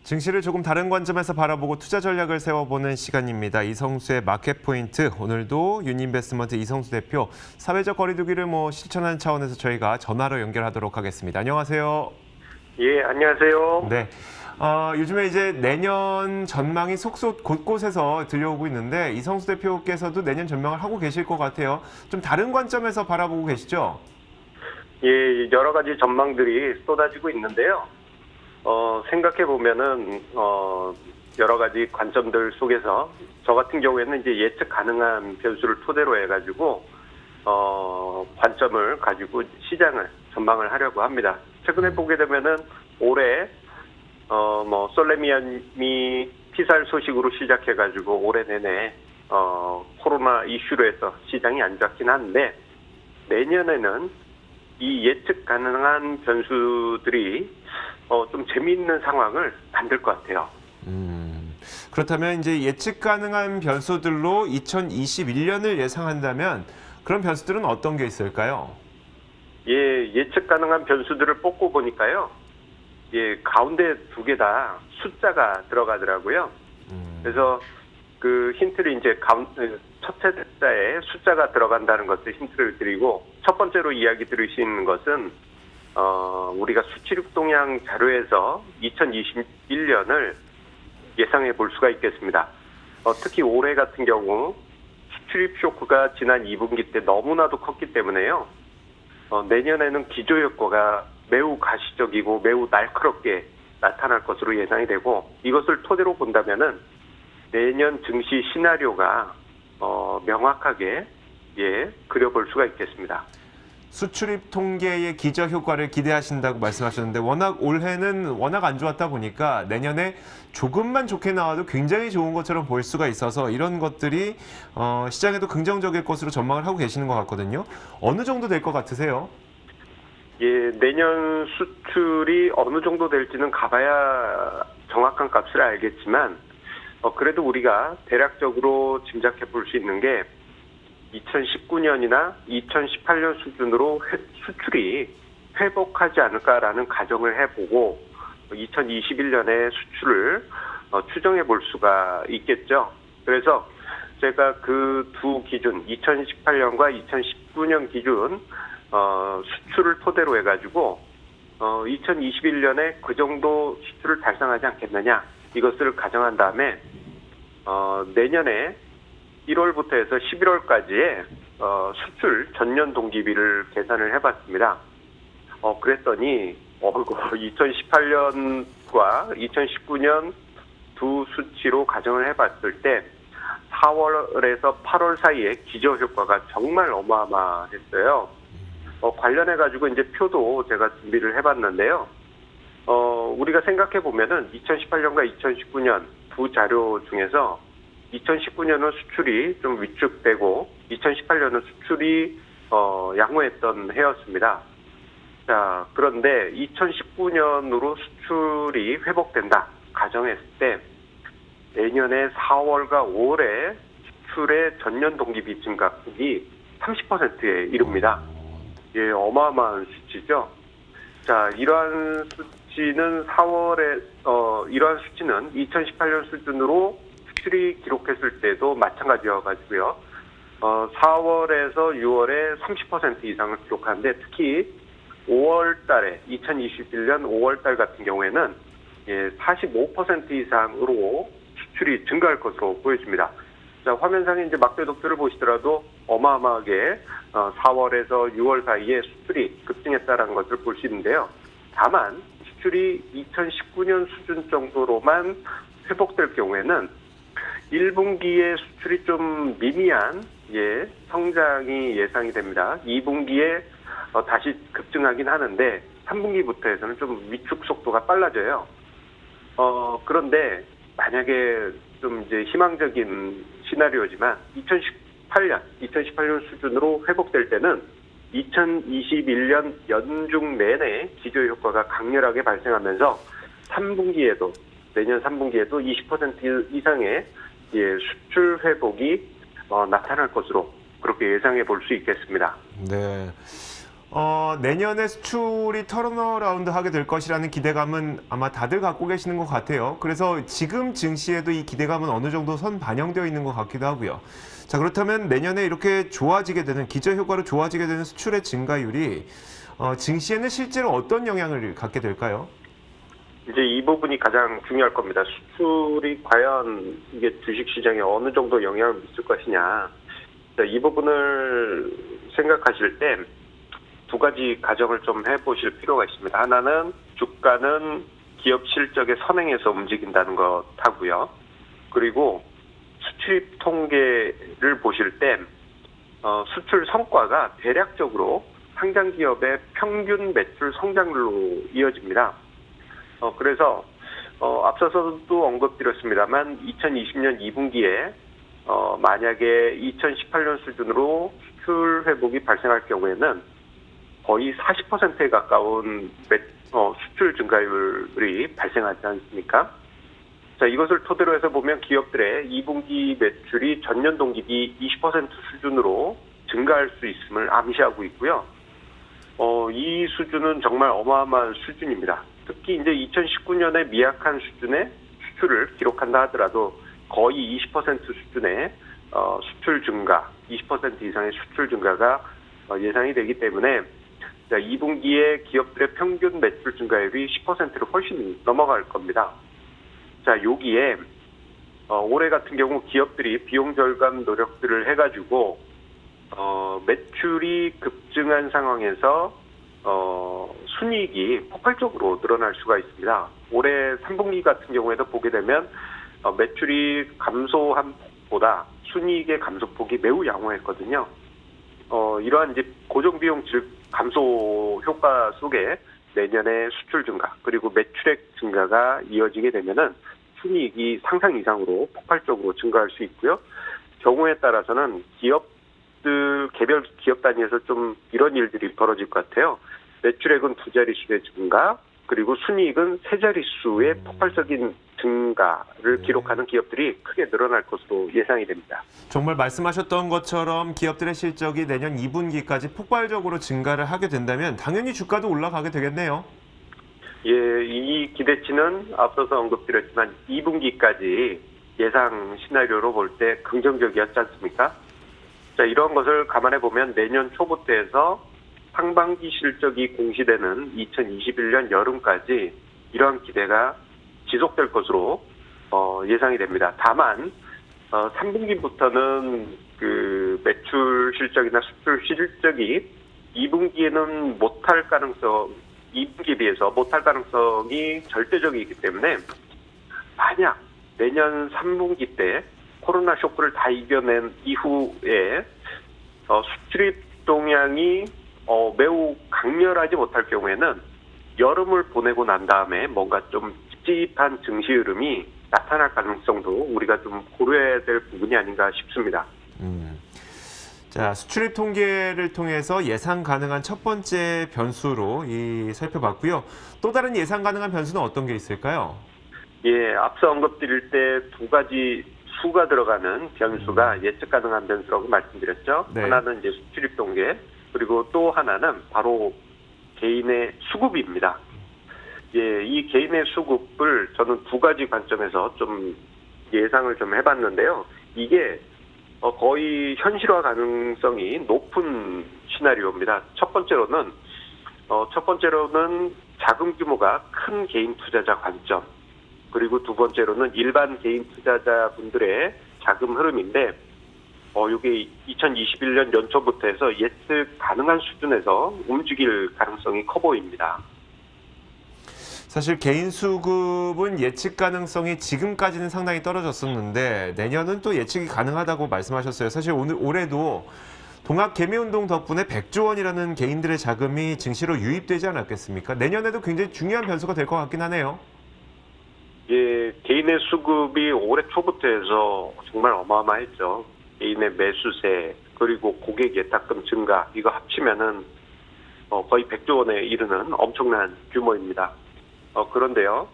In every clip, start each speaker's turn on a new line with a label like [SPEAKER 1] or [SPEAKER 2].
[SPEAKER 1] 증시를 조금 다른 관점에서 바라보고 투자 전략을 세워보는 시간입니다. 이성수의 마켓 포인트. 오늘도 유니인베스트먼트 이성수 대표 사회적 거리두기를 실천하는 차원에서 저희가 전화로 연결하도록 하겠습니다. 안녕하세요.
[SPEAKER 2] 예, 안녕하세요.
[SPEAKER 1] 네. 요즘에 이제 내년 전망이 속속 곳곳에서 들려오고 있는데 이성수 대표께서도 내년 전망을 하고 계실 것 같아요. 좀 다른 관점에서 바라보고 계시죠?
[SPEAKER 2] 예, 여러 가지 전망들이 쏟아지고 있는데요. 생각해 보면은 여러 가지 관점들 속에서 저 같은 경우에는 이제 예측 가능한 변수를 토대로 해가지고 관점을 가지고 시장을 전망을 하려고 합니다. 최근에 보게 되면은 올해 솔레미아미 피살 소식으로 시작해가지고 올해 내내 코로나 이슈로 해서 시장이 안 좋긴 한데 내년에는 이 예측 가능한 변수들이 좀 재미있는 상황을 만들 것 같아요.
[SPEAKER 1] 그렇다면 이제 예측 가능한 변수들로 2021년을 예상한다면 그런 변수들은 어떤 게 있을까요?
[SPEAKER 2] 예, 예측 가능한 변수들을 뽑고 보니까요. 예, 가운데 두 개 다 숫자가 들어가더라고요. 그래서 그 힌트를 이제 첫째 글자에 숫자가 들어간다는 것을 힌트를 드리고 첫 번째로 이야기 들으신 것은 우리가 수출입 동향 자료에서 2021년을 예상해 볼 수가 있겠습니다. 특히 올해 같은 경우 수출입 쇼크가 지난 2분기 때 너무나도 컸기 때문에요. 내년에는 기저 효과가 매우 가시적이고 매우 날카롭게 나타날 것으로 예상이 되고 이것을 토대로 본다면은 내년 증시 시나리오가 명확하게 그려볼 수가 있겠습니다.
[SPEAKER 1] 수출입 통계의 기저 효과를 기대하신다고 말씀하셨는데 올해는 워낙 안 좋았다 보니까 내년에 조금만 좋게 나와도 굉장히 좋은 것처럼 보일 수가 있어서 이런 것들이 시장에도 긍정적일 것으로 전망을 하고 계시는 것 같거든요. 어느 정도 될 것 같으세요?
[SPEAKER 2] 예, 내년 수출이 어느 정도 될지는 가봐야 정확한 값을 알겠지만 그래도 우리가 대략적으로 짐작해 볼 수 있는 게 2019년이나 2018년 수준으로 수출이 회복하지 않을까라는 가정을 해보고 2021년에 수출을 추정해 볼 수가 있겠죠. 그래서 제가 그 두 기준 2018년과 2019년 기준 수출을 토대로 해가지고 2021년에 그 정도 수출을 달성하지 않겠느냐 이것을 가정한 다음에 내년에 1월부터 해서 11월까지의 수출 전년 동기비를 계산을 해봤습니다. 그랬더니 2018년과 2019년 두 수치로 가정을 해봤을 때 4월에서 8월 사이에 기저 효과가 정말 어마어마했어요. 관련해가지고 이제 표도 제가 준비를 해봤는데요. 우리가 생각해 보면은 2018년과 2019년 두 자료 중에서 2019년은 수출이 좀 위축되고 2018년은 수출이 양호했던 해였습니다. 자, 그런데 2019년으로 수출이 회복된다 가정했을 때 내년에 4월과 5월에 수출의 전년 동기비 증가폭이 30%에 이릅니다. 예, 어마어마한 수치죠. 자, 이러한 수치는 2018년 수준으로 수출이 기록했을 때도 마찬가지여가지고요. 4월에서 6월에 30% 이상을 기록하는데 특히 5월 달에 2021년 5월 달 같은 경우에는 45% 이상으로 수출이 증가할 것으로 보여집니다. 자, 화면상에 이제 막대 독표를 보시더라도 어마어마하게 4월에서 6월 사이에 수출이 급증했다는 것을 볼 수 있는데요. 다만 수출이 2019년 수준 정도로만 회복될 경우에는 1분기에 수출이 좀 미미한 성장이 예상이 됩니다. 2분기에 다시 급증하긴 하는데 3분기부터 해서는 좀 위축 속도가 빨라져요. 그런데 만약에 좀 이제 희망적인 시나리오지만 2018년 수준으로 회복될 때는 2021년 연중 내내 기저 효과가 강렬하게 발생하면서 내년 3분기에도 20% 이상의 수출 회복이 나타날 것으로 그렇게 예상해 볼 수 있겠습니다.
[SPEAKER 1] 네. 내년에 수출이 턴어라운드 하게 될 것이라는 기대감은 아마 다들 갖고 계시는 것 같아요. 그래서 지금 증시에도 이 기대감은 어느 정도 선 반영되어 있는 것 같기도 하고요. 자, 그렇다면 내년에 이렇게 좋아지게 되는, 기저효과로 좋아지게 되는 수출의 증가율이 증시에는 실제로 어떤 영향을 갖게 될까요?
[SPEAKER 2] 이제 이 부분이 가장 중요할 겁니다. 수출이 과연 이게 주식시장에 어느 정도 영향을 미칠 것이냐. 자, 이 부분을 생각하실 때 두 가지 가정을 좀 해보실 필요가 있습니다. 하나는 주가는 기업 실적에 선행해서 움직인다는 것 하고요. 그리고 수출입 통계를 보실 때 수출 성과가 대략적으로 상장 기업의 평균 매출 성장률로 이어집니다. 그래서 앞서서도 언급드렸습니다만 2020년 2분기에 만약에 2018년 수준으로 수출 회복이 발생할 경우에는 거의 40%에 가까운 수출 증가율이 발생하지 않습니까? 자, 이것을 토대로 해서 보면 기업들의 2분기 매출이 전년 동기 비 20% 수준으로 증가할 수 있음을 암시하고 있고요. 이 수준은 정말 어마어마한 수준입니다. 특히 이제 2019년에 미약한 수준의 수출을 기록한다 하더라도 거의 20% 수준의 수출 증가, 20% 이상의 수출 증가가 예상이 되기 때문에 2분기에 기업들의 평균 매출 증가율이 10%를 훨씬 넘어갈 겁니다. 자, 여기에 올해 같은 경우 기업들이 비용 절감 노력들을 해가지고 매출이 급증한 상황에서 순이익이 폭발적으로 늘어날 수가 있습니다. 올해 3분기 같은 경우에도 보게 되면 매출이 감소한 폭보다 순이익의 감소폭이 매우 양호했거든요. 이러한 이제 고정비용 감소 효과 속에 내년에 수출 증가 그리고 매출액 증가가 이어지게 되면은 순이익이 상상 이상으로 폭발적으로 증가할 수 있고요. 경우에 따라서는 개별 기업 단위에서 좀 이런 일들이 벌어질 것 같아요. 매출액은 두 자릿수의 증가, 그리고 순이익은 세 자릿수의 폭발적인 증가를 기록하는 기업들이 크게 늘어날 것으로 예상이 됩니다.
[SPEAKER 1] 정말 말씀하셨던 것처럼 기업들의 실적이 내년 2분기까지 폭발적으로 증가를 하게 된다면 당연히 주가도 올라가게 되겠네요.
[SPEAKER 2] 예, 이 기대치는 앞서서 언급드렸지만 2분기까지 예상 시나리오로 볼 때 긍정적이었지 않습니까? 자, 이런 것을 감안해 보면 내년 초부터 해서 상반기 실적이 공시되는 2021년 여름까지 이러한 기대가 지속될 것으로 예상이 됩니다. 다만 3분기부터는 그 매출 실적이나 수출 실적이 2분기에는 2분기에 비해서 못할 가능성이 절대적이기 때문에 만약 내년 3분기 때 코로나 쇼크를 다 이겨낸 이후에 수출입 동향이 매우 강렬하지 못할 경우에는 여름을 보내고 난 다음에 뭔가 좀 찝찝한 증시 흐름이 나타날 가능성도 우리가 좀 고려해야 될 부분이 아닌가 싶습니다.
[SPEAKER 1] 자, 수출입 통계를 통해서 예상 가능한 첫 번째 변수로 살펴봤고요. 또 다른 예상 가능한 변수는 어떤 게 있을까요?
[SPEAKER 2] 예, 앞서 언급드릴 때 두 가지 수가 들어가는 변수가 예측 가능한 변수라고 말씀드렸죠.
[SPEAKER 1] 네.
[SPEAKER 2] 하나는 이제 수출입 통계, 그리고 또 하나는 바로 개인의 수급입니다. 예, 이 개인의 수급을 저는 두 가지 관점에서 좀 예상을 좀 해봤는데요. 이게 거의 현실화 가능성이 높은 시나리오입니다. 첫 번째로는 자금 규모가 큰 개인 투자자 관점, 그리고 두 번째로는 일반 개인 투자자분들의 자금 흐름인데, 이게 2021년 연초부터 해서 예측 가능한 수준에서 움직일 가능성이 커 보입니다.
[SPEAKER 1] 사실 개인 수급은 예측 가능성이 지금까지는 상당히 떨어졌었는데 내년은 또 예측이 가능하다고 말씀하셨어요. 사실 올해도 동학 개미운동 덕분에 100조 원이라는 개인들의 자금이 증시로 유입되지 않았겠습니까? 내년에도 굉장히 중요한 변수가 될 것 같긴 하네요.
[SPEAKER 2] 예, 개인의 수급이 올해 초부터 해서 정말 어마어마했죠. 개인의 매수세, 그리고 고객 예탁금 증가, 이거 합치면은 거의 100조 원에 이르는 엄청난 규모입니다. 그런데요,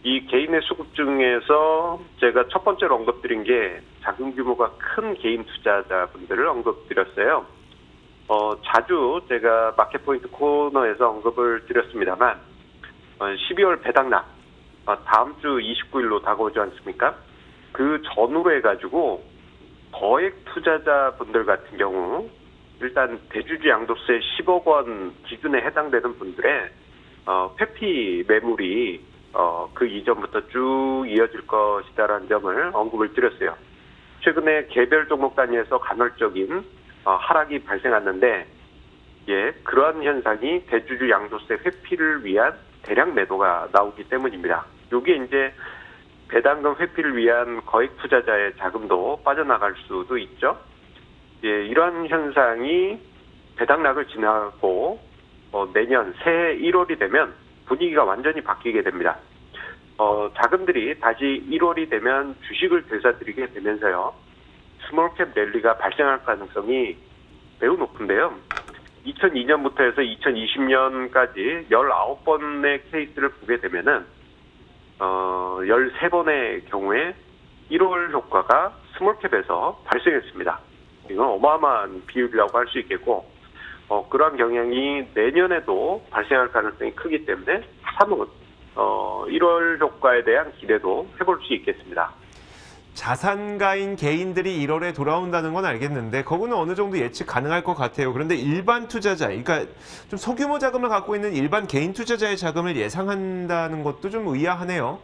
[SPEAKER 2] 이 개인의 수급 중에서 제가 첫 번째로 언급드린 게 자금 규모가 큰 개인 투자자분들을 언급드렸어요. 자주 제가 마켓포인트 코너에서 언급을 드렸습니다만 12월 배당락 다음 주 29일로 다가오지 않습니까? 그 전후로 해가지고 거액 투자자분들 같은 경우 일단 대주주 양도세 10억 원 기준에 해당되는 분들의 회피 매물이 그 이전부터 쭉 이어질 것이다라는 점을 언급을 드렸어요. 최근에 개별 종목 단위에서 간헐적인 하락이 발생했는데, 그러한 현상이 대주주 양도세 회피를 위한 대량 매도가 나오기 때문입니다. 이게 이제 배당금 회피를 위한 거액 투자자의 자금도 빠져나갈 수도 있죠. 이러한 현상이 배당락을 지나고 내년 새해 1월이 되면 분위기가 완전히 바뀌게 됩니다. 자금들이 다시 1월이 되면 주식을 되살리게 되면서요, 스몰캡 랠리가 발생할 가능성이 매우 높은데요. 2002년부터 해서 2020년까지 19번의 케이스를 보게 되면은 13번의 경우에 1월 효과가 스몰캡에서 발생했습니다. 이건 어마어마한 비율이라고 할 수 있겠고, 그러한 경향이 내년에도 발생할 가능성이 크기 때문에 사뭇 1월 효과에 대한 기대도 해볼 수 있겠습니다.
[SPEAKER 1] 자산가인 개인들이 1월에 돌아온다는 건 알겠는데 그거는 어느 정도 예측 가능할 것 같아요. 그런데 일반 투자자, 그러니까 좀 소규모 자금을 갖고 있는 일반 개인 투자자의 자금을 예상한다는 것도 좀 의아하네요.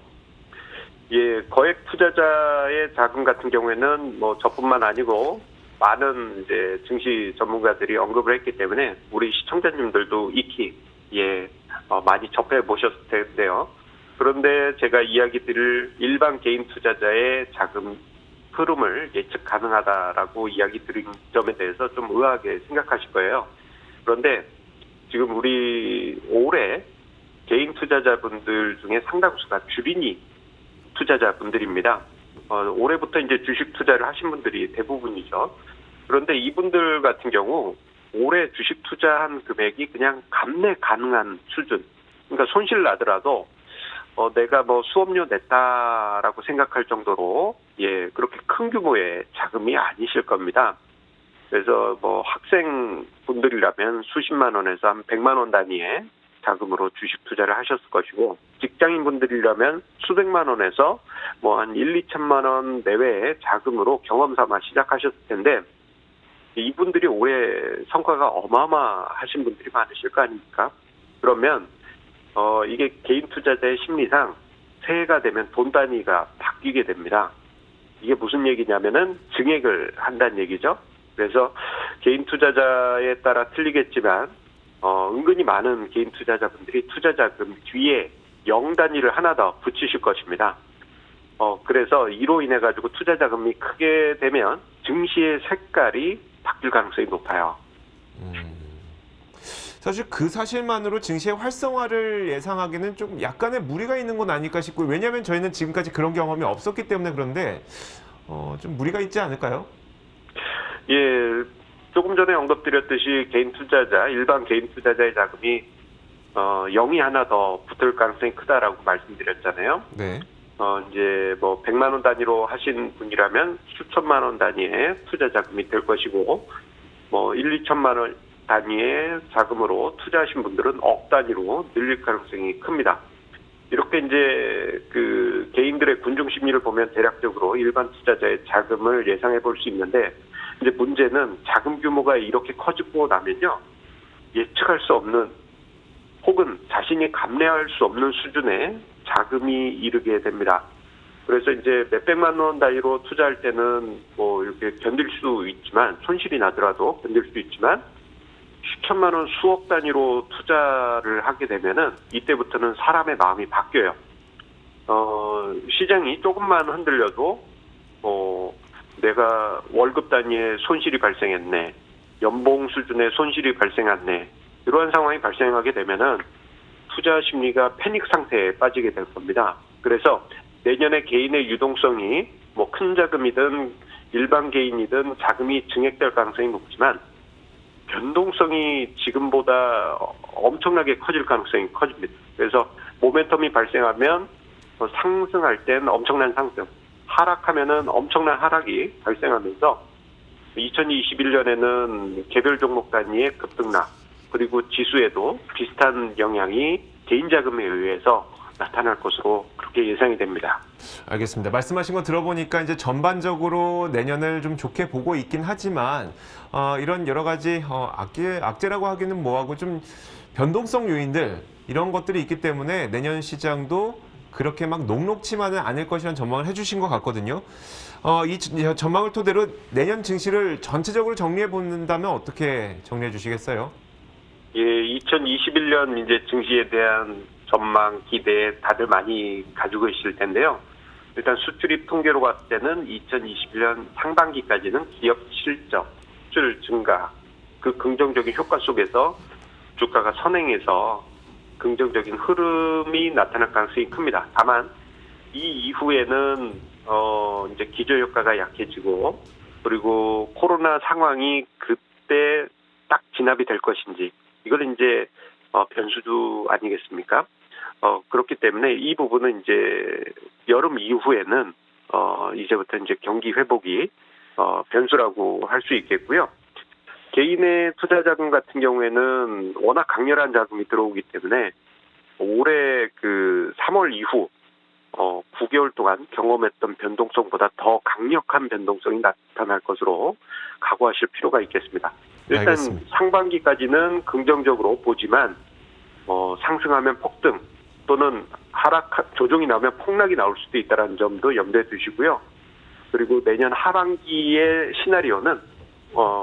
[SPEAKER 2] 거액 투자자의 자금 같은 경우에는 뭐 저뿐만 아니고 많은 이제 증시 전문가들이 언급을 했기 때문에 우리 시청자님들도 익히 많이 접해 보셨을 텐데요. 그런데 제가 이야기 드릴 일반 개인 투자자의 자금 흐름을 예측 가능하다라고 이야기 드린 점에 대해서 좀 의아하게 생각하실 거예요. 그런데 지금 우리 올해 개인 투자자분들 중에 상당수가 주린이 투자자분들입니다. 올해부터 이제 주식 투자를 하신 분들이 대부분이죠. 그런데 이분들 같은 경우 올해 주식 투자한 금액이 그냥 감내 가능한 수준. 그러니까 손실 나더라도 내가 뭐 수업료 냈다라고 생각할 정도로 그렇게 큰 규모의 자금이 아니실 겁니다. 그래서 뭐 학생분들이라면 수십만 원에서 한 100만 원 단위의 자금으로 주식 투자를 하셨을 것이고, 직장인분들이라면 수백만 원에서 뭐 한 1, 2천만 원 내외의 자금으로 경험 삼아 시작하셨을 텐데, 이분들이 올해 성과가 어마어마하신 분들이 많으실 거 아닙니까? 그러면 이게 개인 투자자의 심리상 새해가 되면 돈 단위가 바뀌게 됩니다. 이게 무슨 얘기냐면은 증액을 한다는 얘기죠. 그래서 개인 투자자에 따라 틀리겠지만 은근히 많은 개인 투자자분들이 투자자금 뒤에 0 단위를 하나 더 붙이실 것입니다. 그래서 이로 인해 가지고 투자자금이 크게 되면 증시의 색깔이 바뀔 가능성이 높아요.
[SPEAKER 1] 사실 그 사실만으로 증시의 활성화를 예상하기는 좀 약간의 무리가 있는 건 아닐까 싶고요. 왜냐하면 저희는 지금까지 그런 경험이 없었기 때문에 그런데 좀 무리가 있지 않을까요?
[SPEAKER 2] 조금 전에 언급드렸듯이 개인 투자자, 일반 개인 투자자의 자금이 0이 하나 더 붙을 가능성이 크다라고 말씀드렸잖아요.
[SPEAKER 1] 네.
[SPEAKER 2] 이제 뭐 100만 원 단위로 하신 분이라면 수천만 원 단위의 투자 자금이 될 것이고, 뭐 1, 2천만 원 단위의 자금으로 투자하신 분들은 억 단위로 늘릴 가능성이 큽니다. 이렇게 이제 그 개인들의 군중 심리를 보면 대략적으로 일반 투자자의 자금을 예상해 볼 수 있는데, 이제 문제는 자금 규모가 이렇게 커지고 나면요, 예측할 수 없는 혹은 자신이 감내할 수 없는 수준의 자금이 이르게 됩니다. 그래서 이제 몇백만 원 단위로 투자할 때는 뭐 이렇게 견딜 수 있지만, 손실이 나더라도 견딜 수 있지만, 수천만 원, 수억 단위로 투자를 하게 되면은 이때부터는 사람의 마음이 바뀌어요. 시장이 조금만 흔들려도 내가 월급 단위의 손실이 발생했네, 연봉 수준의 손실이 발생했네, 이러한 상황이 발생하게 되면은 투자 심리가 패닉 상태에 빠지게 될 겁니다. 그래서 내년에 개인의 유동성이 뭐 큰 자금이든 일반 개인이든 자금이 증액될 가능성이 높지만, 변동성이 지금보다 엄청나게 커질 가능성이 커집니다. 그래서 모멘텀이 발생하면 상승할 땐 엄청난 상승, 하락하면은 엄청난 하락이 발생하면서 2021년에는 개별 종목 단위의 급등락, 그리고 지수에도 비슷한 영향이 개인 자금에 의해서 나타날 것으로 그렇게 예상이 됩니다.
[SPEAKER 1] 알겠습니다. 말씀하신 거 들어보니까 이제 전반적으로 내년을 좀 좋게 보고 있긴 하지만 이런 여러 가지 악재라고 하기는 뭐하고 좀 변동성 요인들 이런 것들이 있기 때문에 내년 시장도 그렇게 막 녹록치만은 않을 것이라는 전망을 해주신 것 같거든요. 이 전망을 토대로 내년 증시를 전체적으로 정리해 본다면 어떻게 정리해 주시겠어요?
[SPEAKER 2] 예, 2021년 이제 증시에 대한 전망, 기대 다들 많이 가지고 계실 텐데요. 일단 수출입 통계로 봤을 때는 2021년 상반기까지는 기업 실적, 수출 증가, 그 긍정적인 효과 속에서 주가가 선행해서 긍정적인 흐름이 나타날 가능성이 큽니다. 다만 이 이후에는 이제 기저효과가 약해지고, 그리고 코로나 상황이 그때 딱 진압이 될 것인지, 이걸 이제 변수도 아니겠습니까? 그렇기 때문에 이 부분은 이제 여름 이후에는 이제부터 이제 경기 회복이 변수라고 할 수 있겠고요. 개인의 투자 자금 같은 경우에는 워낙 강렬한 자금이 들어오기 때문에 올해 그 3월 이후 9개월 동안 경험했던 변동성보다 더 강력한 변동성이 나타날 것으로 각오하실 필요가 있겠습니다. 일단
[SPEAKER 1] 알겠습니다.
[SPEAKER 2] 상반기까지는 긍정적으로 보지만 상승하면 폭등 또는 조정이 나오면 폭락이 나올 수도 있다는 점도 염두에 두시고요. 그리고 내년 하반기의 시나리오는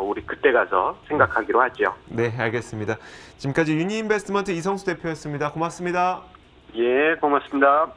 [SPEAKER 2] 우리 그때 가서 생각하기로 하죠.
[SPEAKER 1] 네, 알겠습니다. 지금까지 유니인베스트먼트 이성수 대표였습니다. 고맙습니다.
[SPEAKER 2] 예, 고맙습니다.